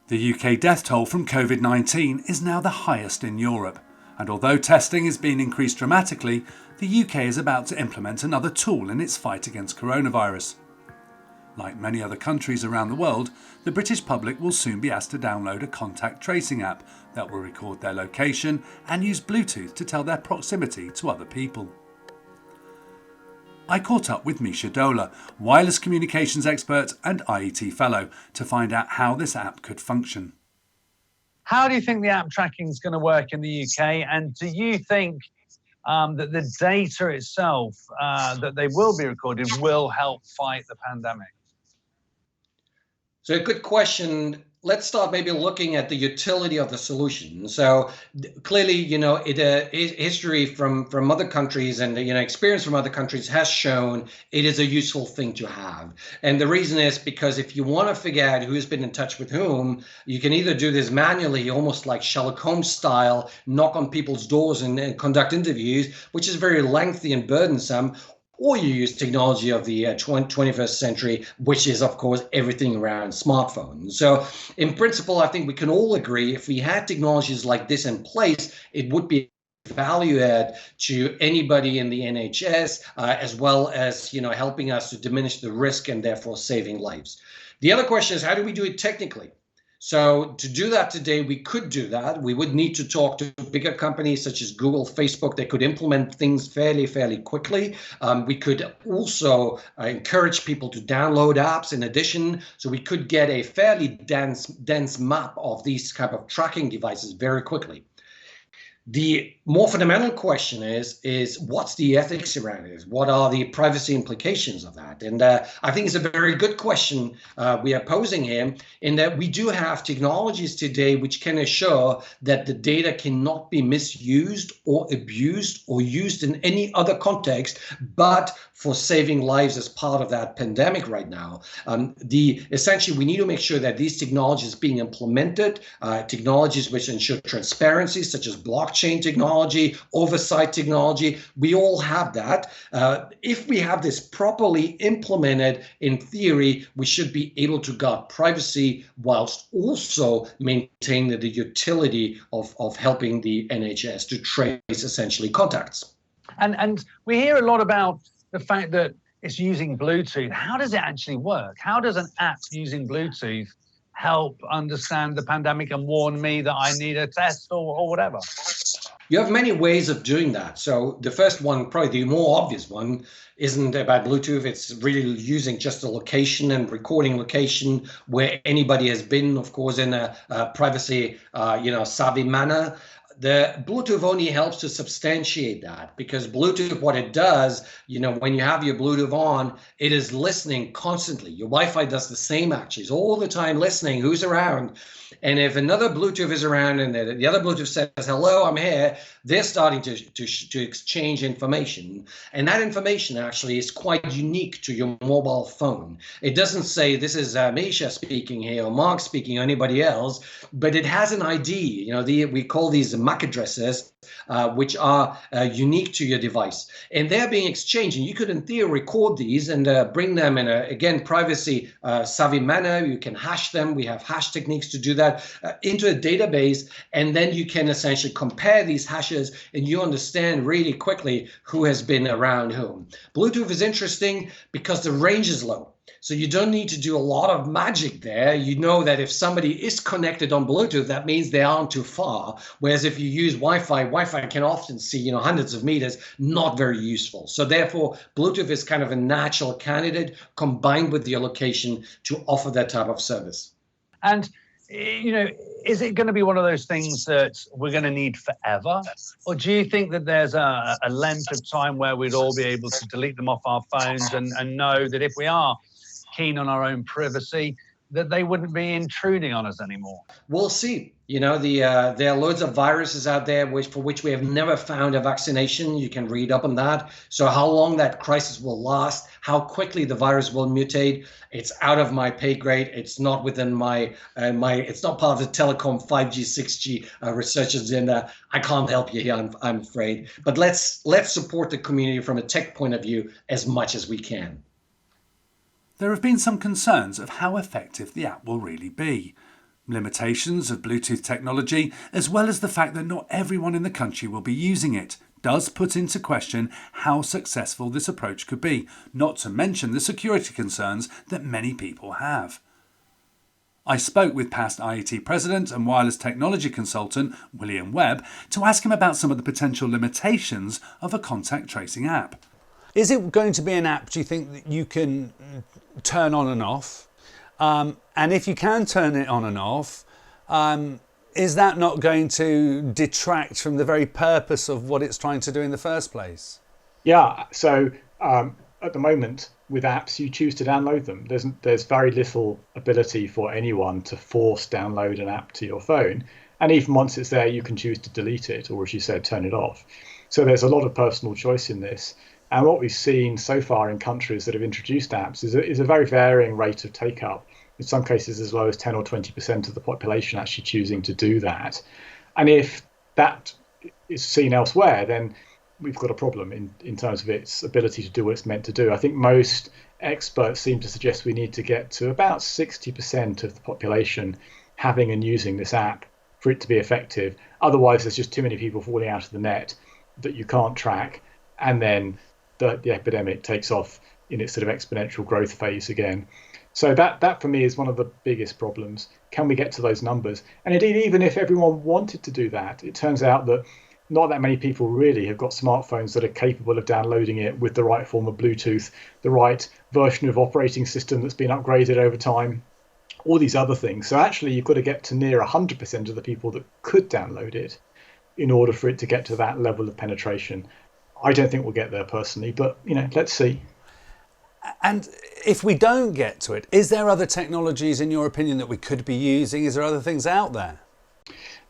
The UK death toll from COVID-19 is now the highest in Europe, and although testing is being increased dramatically, the UK is about to implement another tool in its fight against coronavirus. Like many other countries around the world, the British public will soon be asked to download a contact tracing app that will record their location and use Bluetooth to tell their proximity to other people. I caught up with Misha Dola, wireless communications expert and IET fellow, to find out how this app could function. How do you think the app tracking is going to work in the UK? And do you think that the data itself that they will be recorded will help fight the pandemic? So a good question. Let's start maybe looking at the utility of the solution. So clearly, history from other countries and, experience from other countries has shown it is a useful thing to have. And the reason is because if you want to figure out who's been in touch with whom, you can either do this manually, almost like Sherlock Holmes style, knock on people's doors and conduct interviews, which is very lengthy and burdensome, or you use technology of the 21st century, which is, of course, everything around smartphones. So in principle, I think we can all agree if we had technologies like this in place, it would be value add to anybody in the NHS, as well as helping us to diminish the risk and therefore saving lives. The other question is, how do we do it technically? So to do that today, we could do that. We would need to talk to bigger companies such as Google, Facebook. They could implement things fairly quickly. We could also encourage people to download apps in addition. So we could get a fairly dense map of these type of tracking devices very quickly. The more fundamental question is what's the ethics around it? What are the privacy implications of that? And I think it's a very good question we are posing here, in that we do have technologies today which can assure that the data cannot be misused or abused or used in any other context, but for saving lives as part of that pandemic right now. Essentially, we need to make sure that these technologies being implemented, technologies which ensure transparency, such as blockchain technology, oversight technology, we all have that. If we have this properly implemented, in theory, we should be able to guard privacy whilst also maintaining the utility of helping the NHS to trace essentially contacts. And we hear a lot about the fact that it's using Bluetooth. How does it actually work? How does an app using Bluetooth help understand the pandemic and warn me that I need a test or whatever? You have many ways of doing that. So the first one, probably the more obvious one, isn't about Bluetooth. It's really using just a location and recording location where anybody has been, of course, in a privacy, savvy manner. The Bluetooth only helps to substantiate that, because Bluetooth, what it does, when you have your Bluetooth on, it is listening constantly. Your Wi-Fi does the same, actually. It's all the time listening who's around. And if another Bluetooth is around and the other Bluetooth says, hello, I'm here, they're starting to exchange information. And that information actually is quite unique to your mobile phone. It doesn't say this is Misha speaking here or Mark speaking or anybody else, but it has an ID. We call these MAC addresses, which are unique to your device. And they're being exchanged. And you could, in theory, record these and bring them in a, again, privacy savvy manner. You can hash them. We have hash techniques to do that into a database. And then you can essentially compare these hashes and you understand really quickly who has been around whom. Bluetooth is interesting because the range is low. So you don't need to do a lot of magic there. You know that if somebody is connected on Bluetooth, that means they aren't too far. Whereas if you use Wi-Fi can often see, hundreds of meters, not very useful. So therefore, Bluetooth is kind of a natural candidate combined with your location to offer that type of service. And, is it going to be one of those things that we're going to need forever? Or do you think that there's a length of time where we'd all be able to delete them off our phones and know that if we are keen on our own privacy, that they wouldn't be intruding on us anymore? We'll see. There are loads of viruses out there for which we have never found a vaccination. You can read up on that. So how long that crisis will last, how quickly the virus will mutate, it's out of my pay grade. It's not within it's not part of the telecom 5G, 6G research agenda. I can't help you here, I'm afraid. But let's support the community from a tech point of view as much as we can. There have been some concerns of how effective the app will really be. Limitations of Bluetooth technology, as well as the fact that not everyone in the country will be using it, does put into question how successful this approach could be, not to mention the security concerns that many people have. I spoke with past IET president and wireless technology consultant William Webb to ask him about some of the potential limitations of a contact tracing app. Is it going to be an app, do you think, that you can turn on and off? And if you can turn it on and off, is that not going to detract from the very purpose of what it's trying to do in the first place? Yeah, so at the moment with apps, you choose to download them. There's very little ability for anyone to force download an app to your phone. And even once it's there, you can choose to delete it or, as you said, turn it off. So there's a lot of personal choice in this. And what we've seen so far in countries that have introduced apps is a very varying rate of take up. In some cases, as low as 10 or 20% of the population actually choosing to do that. And if that is seen elsewhere, then we've got a problem in terms of its ability to do what it's meant to do. I think most experts seem to suggest we need to get to about 60% of the population having and using this app for it to be effective. Otherwise, there's just too many people falling out of the net that you can't track. And then the epidemic takes off in its sort of exponential growth phase again. So that for me is one of the biggest problems. Can we get to those numbers? And indeed, even if everyone wanted to do that, it turns out that not that many people really have got smartphones that are capable of downloading it with the right form of Bluetooth, the right version of operating system that's been upgraded over time, all these other things. So actually, you've got to get to near 100% of the people that could download it in order for it to get to that level of penetration. I don't think we'll get there personally, but let's see. And if we don't get to it, is there other technologies, in your opinion, that we could be using? Is there other things out there?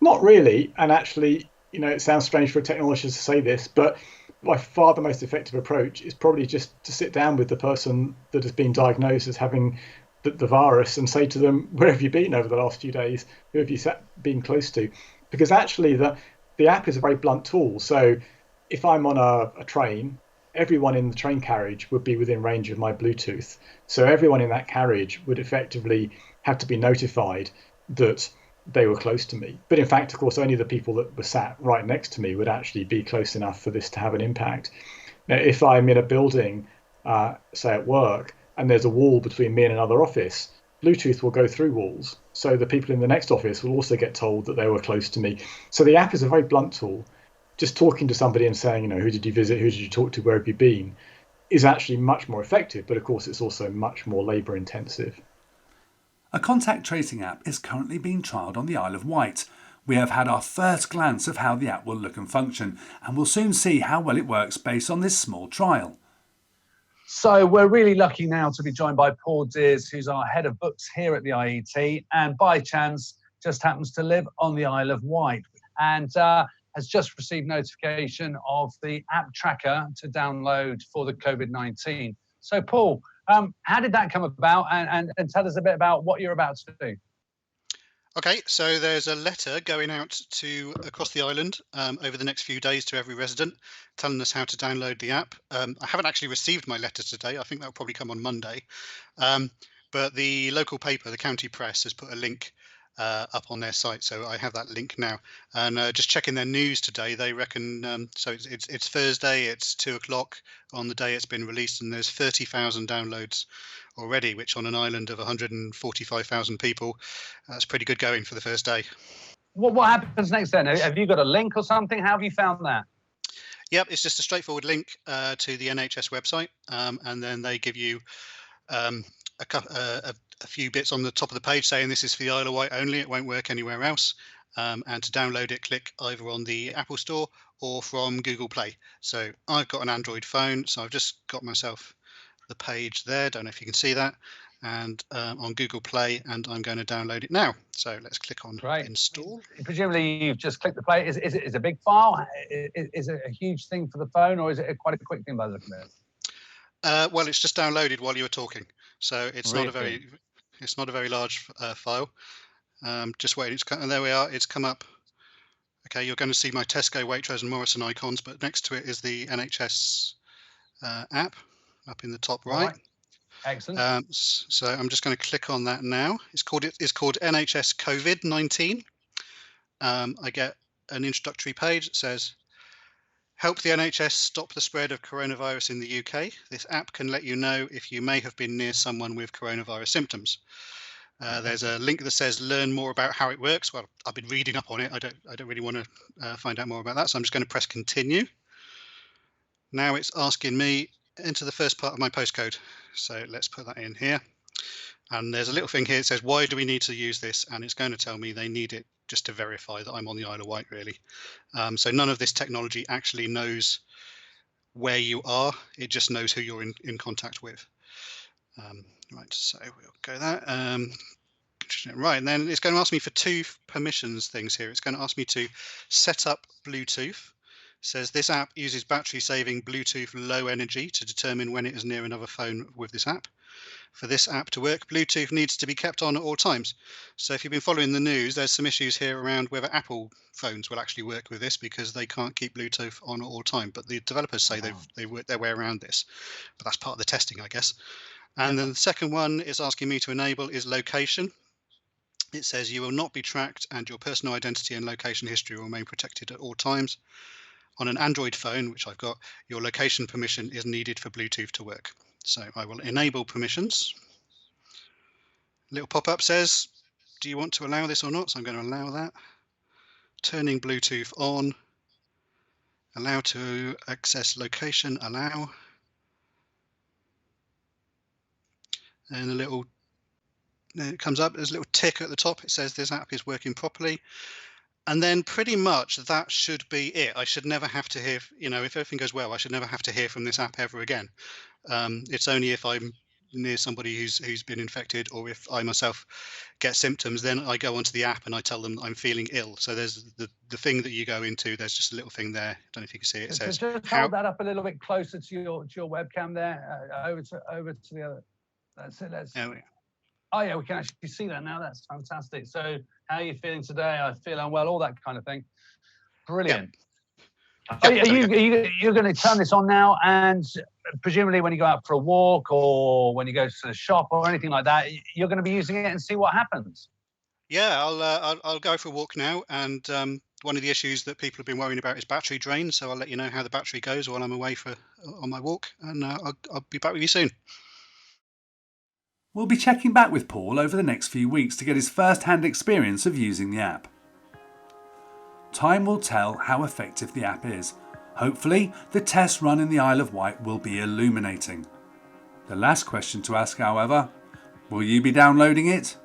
Not really. And actually, it sounds strange for a technologist to say this, but by far the most effective approach is probably just to sit down with the person that has been diagnosed as having the virus and say to them, where have you been over the last few days? Who have you been close to? Because actually, the app is a very blunt tool. So if I'm on a train, everyone in the train carriage would be within range of my Bluetooth. So everyone in that carriage would effectively have to be notified that they were close to me. But in fact, of course, only the people that were sat right next to me would actually be close enough for this to have an impact. Now, if I'm in a building, say at work, and there's a wall between me and another office, Bluetooth will go through walls. So the people in the next office will also get told that they were close to me. So the app is a very blunt tool. Just talking to somebody and saying, who did you visit? Who did you talk to? Where have you been? Is actually much more effective. But of course, it's also much more labour intensive. A contact tracing app is currently being trialled on the Isle of Wight. We have had our first glance of how the app will look and function, and we'll soon see how well it works based on this small trial. So we're really lucky now to be joined by Paul Deers, who's our head of books here at the IET, and by chance just happens to live on the Isle of Wight, and has just received notification of the app tracker to download for the COVID-19. So Paul, how did that come about, and tell us a bit about what you're about to do? Okay, so there's a letter going out across the island over the next few days to every resident, telling us how to download the app. I haven't actually received my letter today. I think that'll probably come on Monday. But the local paper, the County Press, has put a link up on their site, so I have that link now. And just checking their news today, they reckon so it's Thursday, it's 2:00 on the day it's been released, and there's 30,000 downloads already, which on an island of 145,000 people, that's pretty good going for the first day. What happens next then? Have you got a link or something? How have you found that? Yep, it's just a straightforward link to the NHS website, and then they give you a few bits on the top of the page saying this is for the Isle of Wight only, it won't work anywhere else. And to download it, click either on the Apple Store or from Google Play. So I've got an Android phone, so I've just got myself the page there, don't know if you can see that, and on Google Play, and I'm going to download it now. So let's click on install. Presumably you've just clicked the play. Is it a big file? Is it a huge thing for the phone, or is it quite a quick thing by the look of it? Well, it's just downloaded while you were talking, so it's Really? not a very large file. Just waiting, and there we are, it's come up. Okay, you're going to see my Tesco, Waitrose and Morrison icons, but next to it is the NHS app up in the top right. Excellent. So I'm just going to click on that now. It's called NHS COVID-19. I get an introductory page that says, help the NHS stop the spread of coronavirus in the UK. This app can let you know if you may have been near someone with coronavirus symptoms. There's a link that says learn more about how it works. Well, I've been reading up on it. I don't really want to find out more about that. So I'm just going to press continue. Now it's asking me enter the first part of my postcode. So let's put that in here. And there's a little thing here that says, why do we need to use this? And it's going to tell me they need it just to verify that I'm on the Isle of Wight, really. So none of this technology actually knows where you are. It just knows who you're in contact with. Right, so we'll go that. Right, and then it's going to ask me for two permissions things here. It's going to ask me to set up Bluetooth. It says this app uses battery saving Bluetooth low energy to determine when it is near another phone with this app. For this app to work, Bluetooth needs to be kept on at all times. So if you've been following the news, there's some issues here around whether Apple phones will actually work with this because they can't keep Bluetooth on at all time. But the developers say they've worked their way around this. But that's part of the testing, I guess. And then the second one is asking me to enable is location. It says you will not be tracked and your personal identity and location history will remain protected at all times. On an Android phone, which I've got, your location permission is needed for Bluetooth to work. So I will enable permissions. Little pop-up says, do you want to allow this or not? So I'm going to allow that. Turning Bluetooth on. Allow to access location, allow. And it comes up, there's a little tick at the top. It says this app is working properly. And then pretty much that should be it. I should never have to hear, if everything goes well, I should never have to hear from this app ever again. It's only if I'm near somebody who's been infected or if I myself get symptoms, then I go onto the app and I tell them I'm feeling ill. So there's the thing that you go into, there's just a little thing there. I don't know if you can see it. It says, just hold that up a little bit closer to your webcam there, over to the other. That's it. Oh yeah, we can actually see that now. That's fantastic. So how are you feeling today? I feel unwell, all that kind of thing. Brilliant. Yeah. You're going to turn this on now, and presumably when you go out for a walk or when you go to the shop or anything like that, you're going to be using it and see what happens. Yeah, I'll go for a walk now, and one of the issues that people have been worrying about is battery drain. So I'll let you know how the battery goes while I'm away on my walk, and I'll be back with you soon. We'll be checking back with Paul over the next few weeks to get his first-hand experience of using the app. Time will tell how effective the app is. Hopefully, the test run in the Isle of Wight will be illuminating. The last question to ask, however, will you be downloading it?